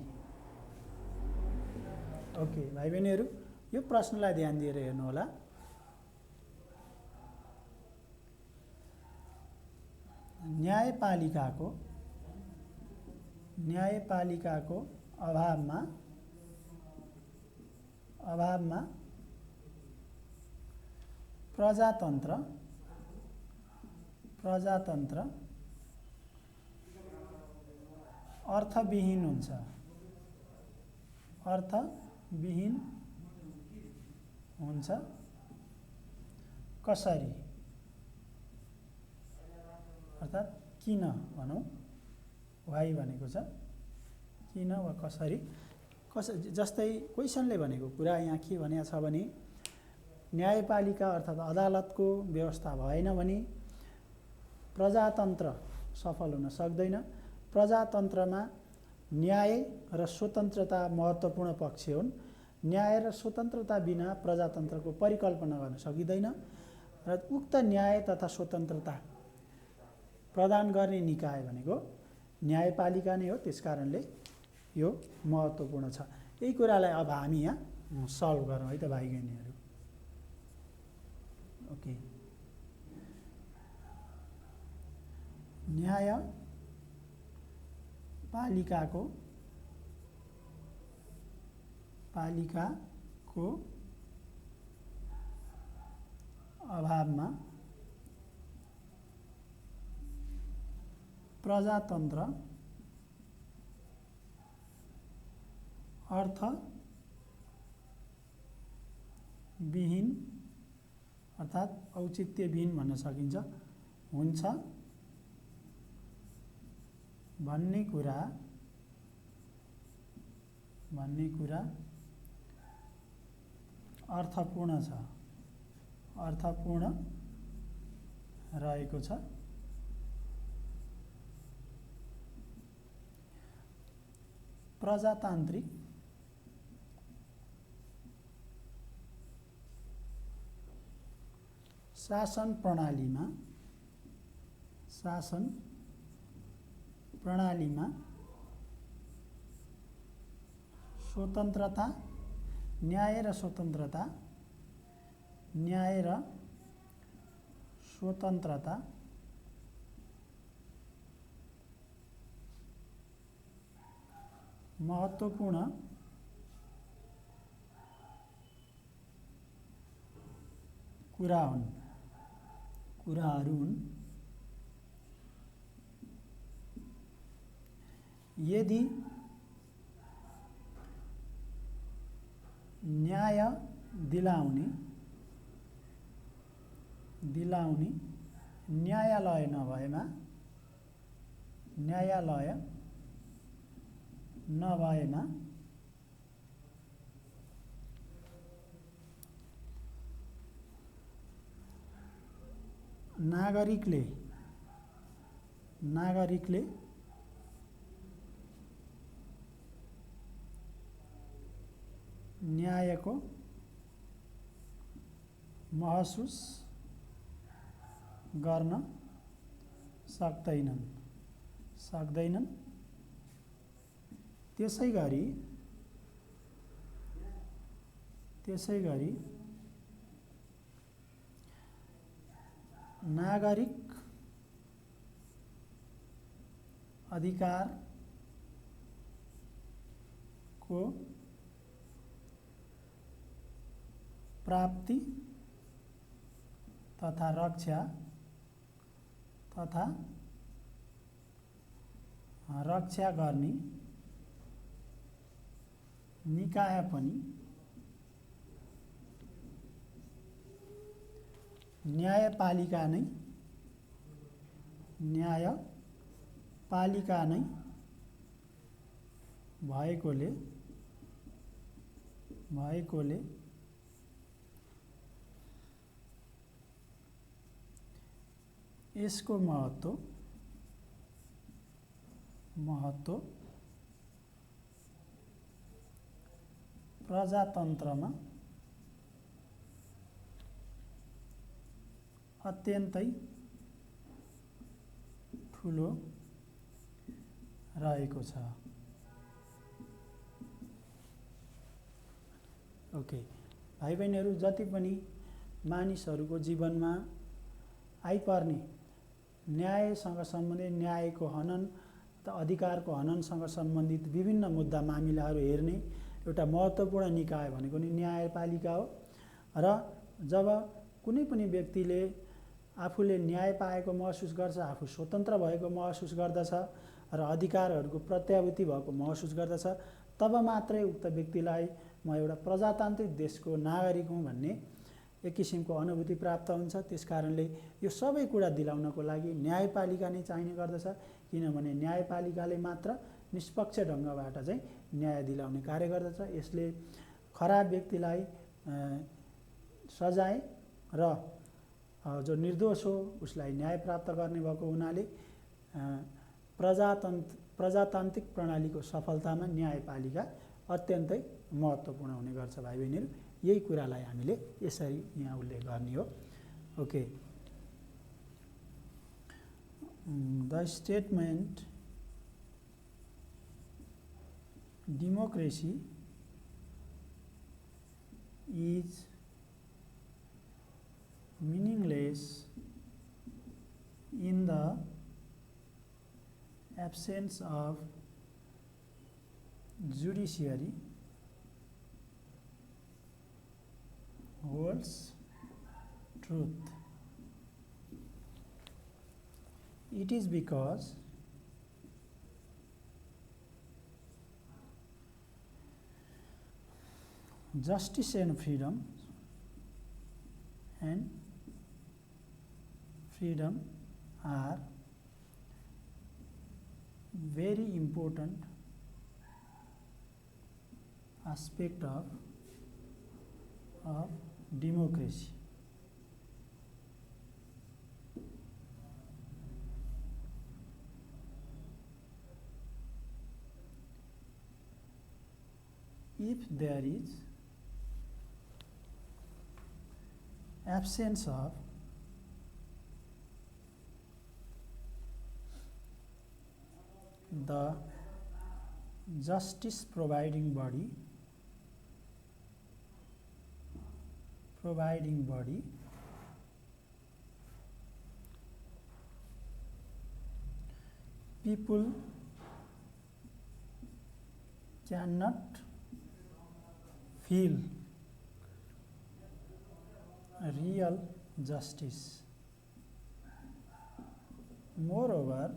Okay भाइ बहिनीहरू, यो प्रश्नलाई ध्यान दिएर हेर्नुहोला। न्यायपालिकाको अभावमा प्रजातन्त्र अर्थविहीन हुन्छ। कसरी? अर्थात् किन भनौँ, वाइ भनेको छ किन वा कसरी। जस्तै क्वेसनले भनेको कुरा यहाँ के भनेको छ भने न्यायपालिका अर्थात् अदालतको व्यवस्था भएन भने प्रजातन्त्र सफल हुन सक्दैन। प्रजातन्त्रमा न्याय र स्वतन्त्रता महत्त्वपूर्ण पक्ष हुन्। न्याय र स्वतन्त्रता बिना प्रजातन्त्रको परिकल्पना गर्न सकिँदैन र उक्त न्याय तथा स्वतन्त्रता प्रदान गर्ने निकाय भनेको न्यायपालिका नै हो। त्यसकारणले यो महत्त्वपूर्ण छ। यही कुरालाई अब हामी यहाँ सल्भ गरौँ है त भाइ बहिनीहरू। ओके, न्यायपालिकाको अभावमा प्रजातन्त्र अर्थविहीन अर्थात् औचित्यविहीन भन्न सकिन्छ हुन्छ भन्ने कुरा अर्थपूर्ण रहेको छ। प्रजातान्त्रिक शासन प्रणालीमा स्वतन्त्रता न्याय र स्वतन्त्रता महत्त्वपूर्ण कुराहरू हुन्। यदि न्याय दिलाउने न्यायालय नभएमा नभएमा नागरिकले न्यायको महसुस गर्न सक्दैनन्। त्यसैगरी नागरिक अधिकारको प्राप्ति तथा रक्षा गर्ने निकाय पनि न्यायपालिका नै भएकोले यसको महत्त्व प्रजातन्त्रमा अत्यन्तै ठुलो रहेको छ। ओके भाइ बहिनीहरू, जति पनि मानिसहरूको जीवनमा आइपर्ने न्यायसँग सम्बन्धित, न्यायको हनन त अधिकारको हननसँग सम्बन्धित विभिन्न मुद्दा मामिलाहरू हेर्ने एउटा महत्त्वपूर्ण निकाय भनेको नि न्यायपालिका हो। र जब कुनै पनि व्यक्तिले आफूले न्याय पाएको महसुस गर्छ, आफू स्वतन्त्र भएको महसुस गर्दछ र अधिकारहरूको प्रत्याभूति भएको महसुस गर्दछ, तब मात्रै उक्त व्यक्तिलाई म एउटा प्रजातान्त्रिक देशको नागरिक हुँ भन्ने एक किसिमको अनुभूति प्राप्त हुन्छ। त्यसकारणले यो सबै कुरा दिलाउनको लागि न्यायपालिका नै चाहिने गर्दछ, किनभने न्यायपालिकाले मात्र निष्पक्ष ढङ्गबाट चाहिँ न्याय दिलाउने कार्य गर्दछ। यसले खराब व्यक्तिलाई सजाय र जो निर्दोष हो उसलाई न्याय प्राप्त गर्ने भएको हुनाले प्रजातान्त्रिक प्रणालीको सफलतामा न्यायपालिका अत्यन्तै महत्त्वपूर्ण हुने गर्छ। भाइ बहिनीहरू, यही कुरालाई हामीले यसरी यहाँ उल्लेख गर्ने हो। Okay, the statement democracy is meaningless in the absence of judiciary holds truth. It is because justice and freedom are very important aspect of democracy. If there is absence of the justice providing body, people cannot feel real justice. Moreover,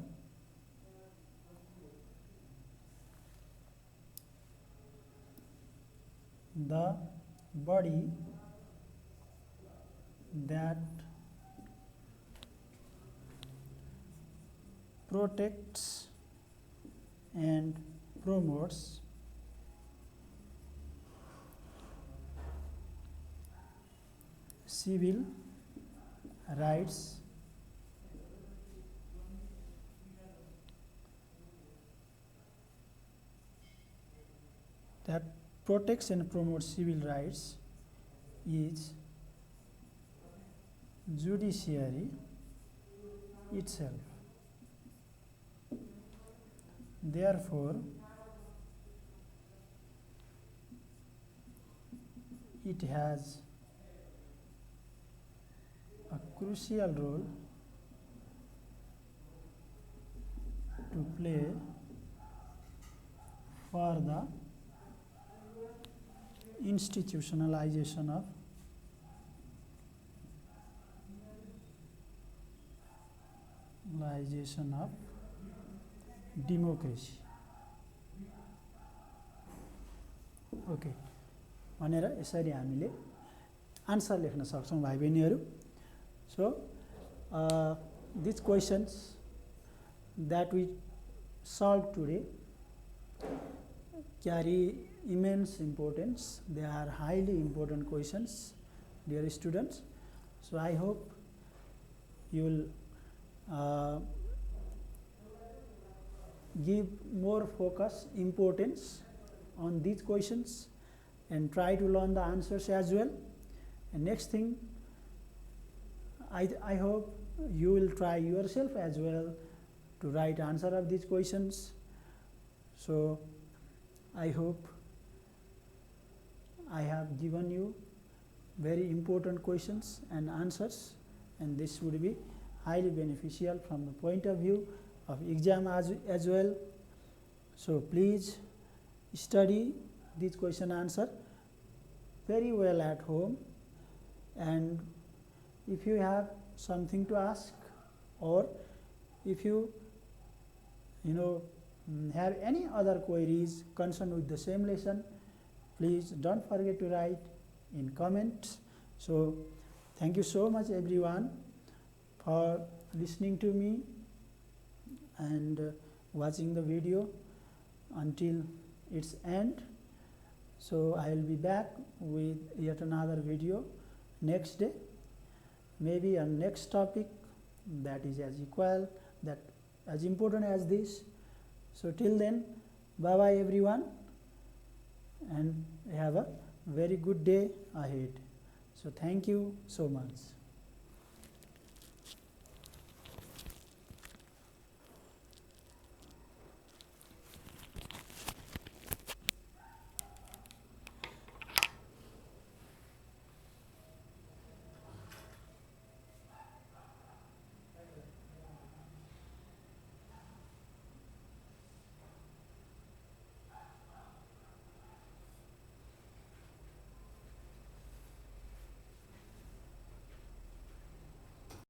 the body that protects and promotes civil rights that protects and promotes civil rights is judiciary itself. Therefore, it has a crucial role to play for the institutionalization of democracy. Okay भनेर यसरी हामीले आन्सर लेख्न सक्छौं भाइ बहिनीहरु. So these questions that we solved today carry immense importance. They are highly important questions, dear students. So I hope you will give more focus, importance on these questions and try to learn the answers as well. And next thing, I hope you will try yourself as well to write answer of these questions. So I hope I have given you very important questions and answers, and this would be highly beneficial from the point of view of exam as well. So please study this question answer very well at home, and if you have something to ask, or if you have any other queries concerned with the same lesson, please don't forget to write in comments. So thank you so much everyone for listening to me and watching the video until its end. So I will be back with yet another video next day, maybe on next topic that is as important as this. So till then, bye bye everyone, and have a very good day ahead. So thank you so much.